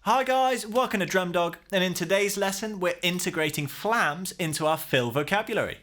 Hi guys, welcome to Drum Dog, and in today's lesson we're integrating flams into our fill vocabulary.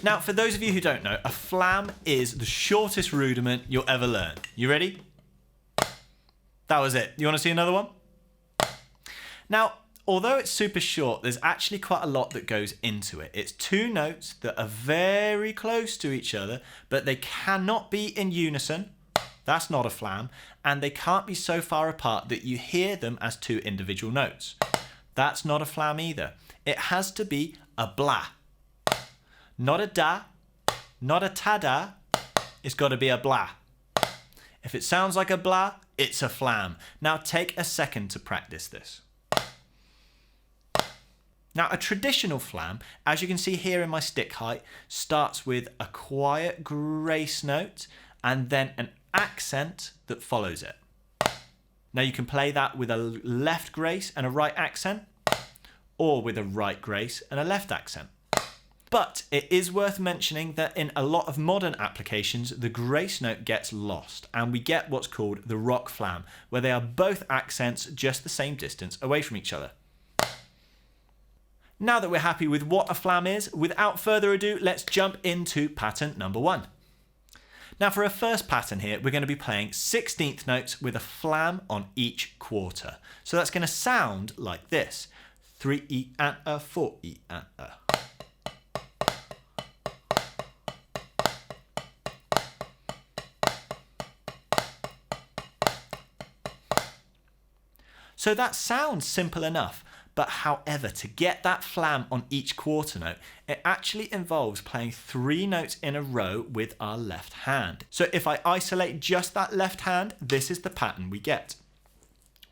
Now, for those of you who don't know, a flam is the shortest rudiment you'll ever learn. You ready? That was it. You want to see another one? Now, although it's super short, there's actually quite a lot that goes into it. It's two notes that are very close to each other, but they cannot be in unison. That's not a flam. And they can't be so far apart that you hear them as two individual notes. That's not a flam either. It has to be a blah. Not a da, not a ta-da, it's got to be a blah. If it sounds like a blah, it's a flam. Now take a second to practice this. Now a traditional flam, as you can see here in my stick height, starts with a quiet grace note and then an accent that follows it. Now you can play that with a left grace and a right accent, or with a right grace and a left accent. But it is worth mentioning that in a lot of modern applications, the grace note gets lost and we get what's called the rock flam, where they are both accents just the same distance away from each other. Now that we're happy with what a flam is, without further ado, let's jump into pattern number 1. Now for our first pattern here, we're going to be playing 16th notes with a flam on each quarter. So that's going to sound like this. 3E and a, 4E and a. So that sounds simple enough, but however, to get that flam on each quarter note, it actually involves playing 3 notes in a row with our left hand. So if I isolate just that left hand, this is the pattern we get.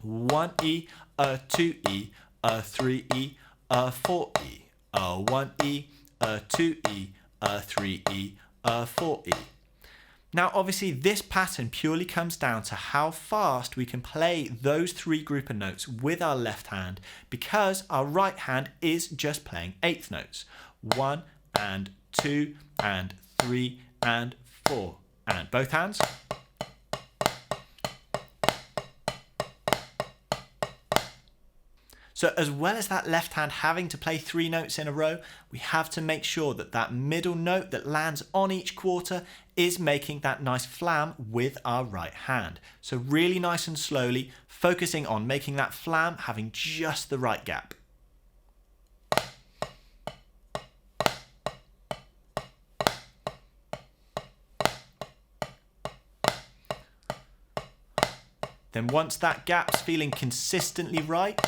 1E, a 2E, a 3E, a 4E, a 1E, a 2E, a 3E, a 4E. Now obviously this pattern purely comes down to how fast we can play those 3 group of notes with our left hand, because our right hand is just playing 8th notes. 1 and 2 and 3 and 4. And both hands. So as well as that left hand having to play 3 notes in a row, we have to make sure that that middle note that lands on each quarter is making that nice flam with our right hand. So really nice and slowly, focusing on making that flam having just the right gap. Then once that gap's feeling consistently right,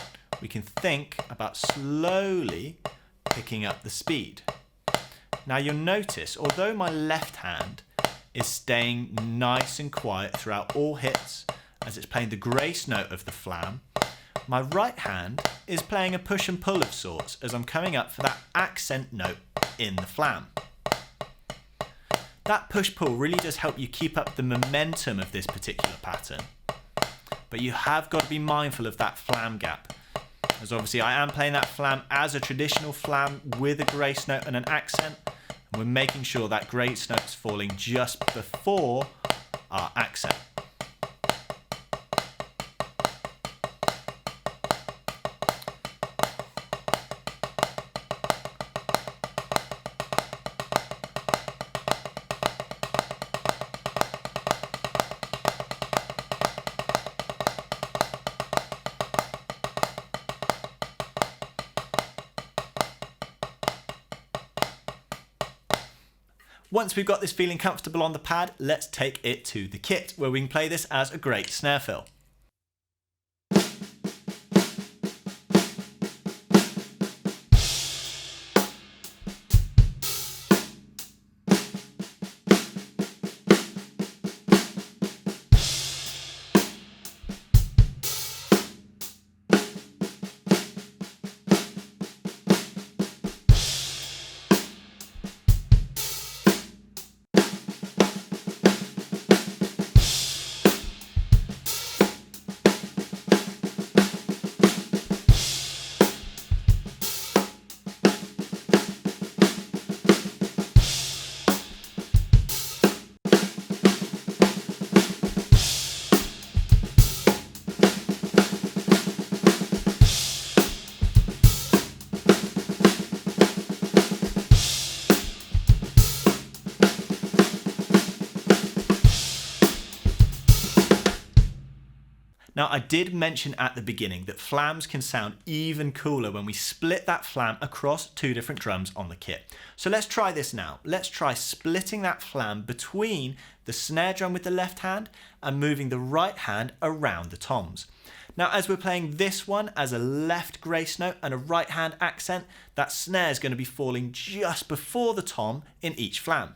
we can think about slowly picking up the speed. Now you'll notice, although my left hand is staying nice and quiet throughout all hits, as it's playing the grace note of the flam, my right hand is playing a push and pull of sorts as I'm coming up for that accent note in the flam. That push-pull really does help you keep up the momentum of this particular pattern, but you have got to be mindful of that flam gap, as obviously I am playing that flam as a traditional flam with a grace note and an accent, and we're making sure that grace note's falling just before our accent. Once we've got this feeling comfortable on the pad, let's take it to the kit, where we can play this as a great snare fill. Now, I did mention at the beginning that flams can sound even cooler when we split that flam across two different drums on the kit. So let's try this now. Let's try splitting that flam between the snare drum with the left hand and moving the right hand around the toms. Now, as we're playing this one as a left grace note and a right hand accent, that snare is going to be falling just before the tom in each flam.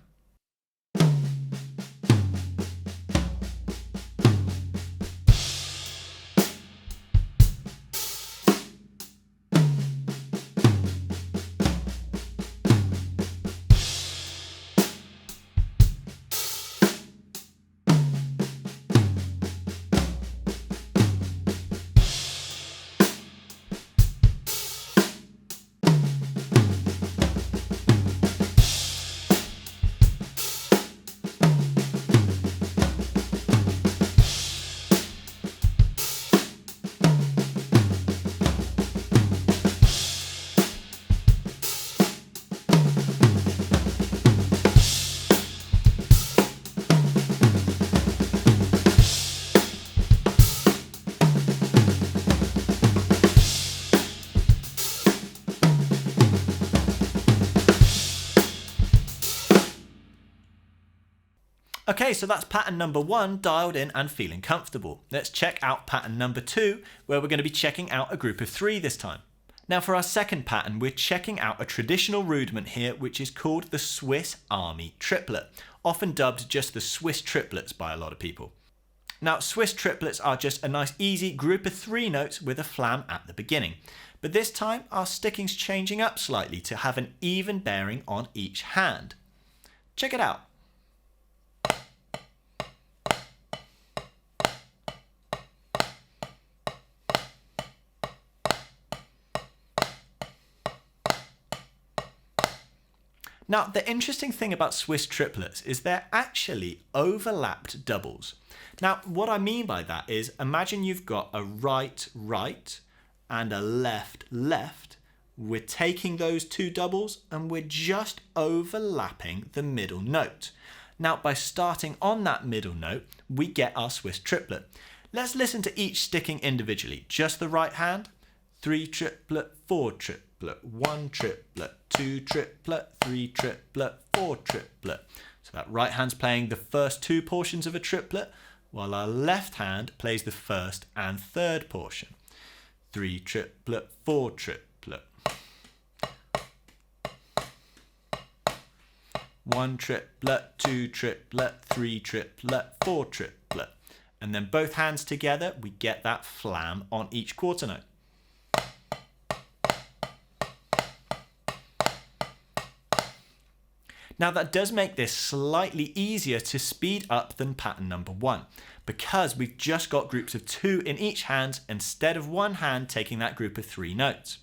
Okay, so that's pattern number 1 dialed in and feeling comfortable. Let's check out pattern number 2, where we're going to be checking out a group of 3 this time. Now for our second pattern, we're checking out a traditional rudiment here, which is called the Swiss Army Triplet, often dubbed just the Swiss triplets by a lot of people. Now, Swiss triplets are just a nice easy group of 3 notes with a flam at the beginning. But this time, our sticking's changing up slightly to have an even bearing on each hand. Check it out. Now, the interesting thing about Swiss triplets is they're actually overlapped doubles. Now, what I mean by that is, imagine you've got a right and a left. We're taking those 2 doubles and we're just overlapping the middle note. Now, by starting on that middle note, we get our Swiss triplet. Let's listen to each sticking individually. Just the right hand, 3 triplet, 4 triplet, 1 triplet, 2 triplet, 3 triplet, 4 triplet. So that right hand's playing the first 2 portions of a triplet, while our left hand plays the first and third portion. 3 triplet, 4 triplet. 1 triplet, 2 triplet, 3 triplet, 4 triplet. And then both hands together, we get that flam on each quarter note. Now that does make this slightly easier to speed up than pattern number 1, because we've just got groups of 2 in each hand instead of one hand taking that group of 3 notes.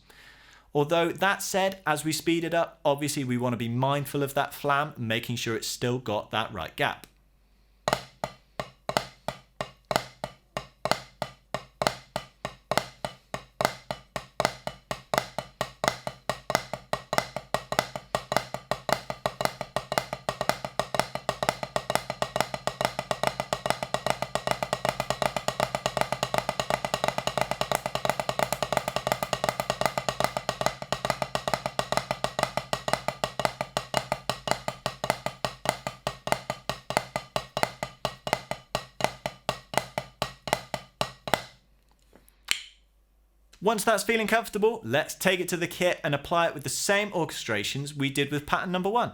Although that said, as we speed it up, obviously we want to be mindful of that flam, making sure it's still got that right gap. Once that's feeling comfortable, let's take it to the kit and apply it with the same orchestrations we did with pattern number 1.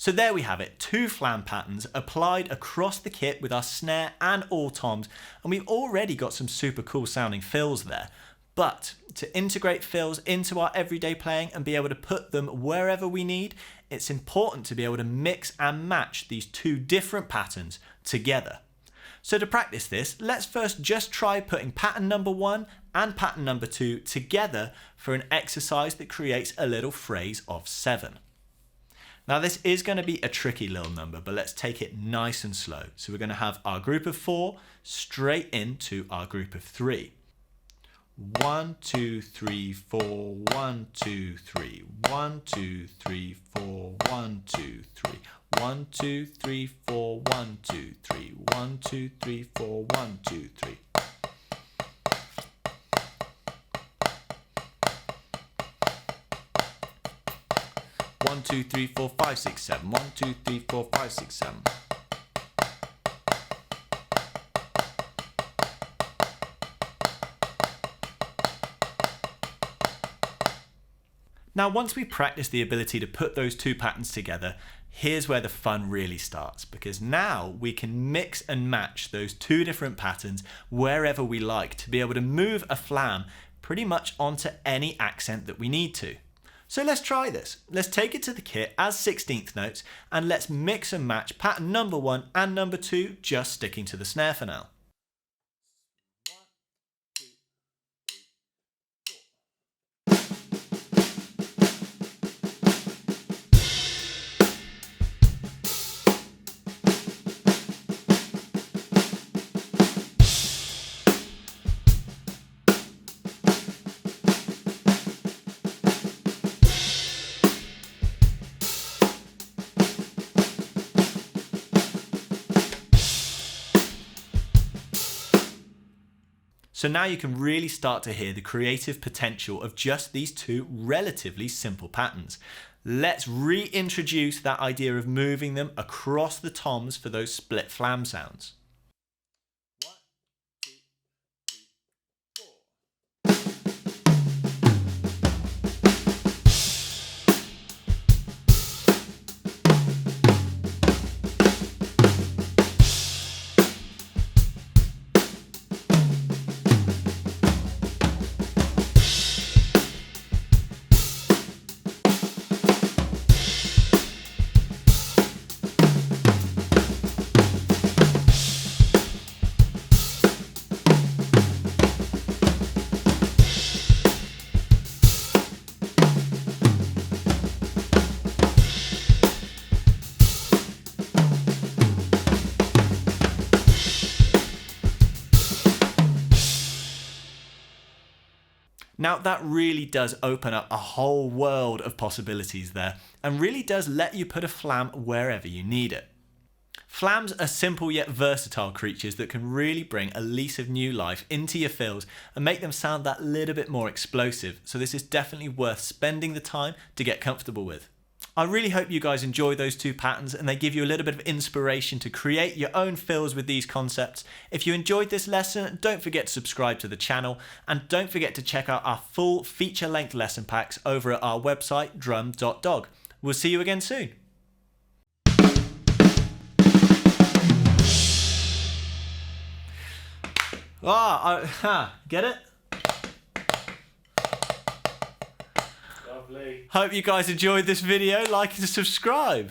So there we have it, 2 Flam patterns applied across the kit with our snare and all toms, and we've already got some super cool sounding fills there. But to integrate fills into our everyday playing and be able to put them wherever we need, it's important to be able to mix and match these 2 different patterns together. So to practice this, let's first just try putting pattern number 1 and pattern number 2 together for an exercise that creates a little phrase of 7. Now this is going to be a tricky little number, but let's take it nice and slow. So we're going to have our group of 4 straight into our group of 3. 1, 2, 3, 4, 1, 2, 3, 1, 2, 3, 4, 1, 2, 3, 1, 2, 3, 4, 1, 2, 3, 1, 2, 3, 4, 1, 2, 3. One, two, three, four, five, six, seven. 1, 2, 3, 4, 5, 6, 7. Now once we practice the ability to put those 2 patterns together, here's where the fun really starts, because now we can mix and match those 2 different patterns wherever we like to be able to move a flam pretty much onto any accent that we need to. So let's try this. Let's take it to the kit as 16th notes and let's mix and match pattern number 1 and number 2, just sticking to the snare for now. 1. So now you can really start to hear the creative potential of just these 2 relatively simple patterns. Let's reintroduce that idea of moving them across the toms for those split flam sounds. 1, 2, 3, Now that really does open up a whole world of possibilities there, and really does let you put a flam wherever you need it. Flams are simple yet versatile creatures that can really bring a lease of new life into your fills and make them sound that little bit more explosive, so this is definitely worth spending the time to get comfortable with. I really hope you guys enjoy those 2 patterns and they give you a little bit of inspiration to create your own fills with these concepts. If you enjoyed this lesson, don't forget to subscribe to the channel and don't forget to check out our full feature-length lesson packs over at our website drum.dog. We'll see you again soon. Get it? Lovely. Hope you guys enjoyed this video. Like and subscribe.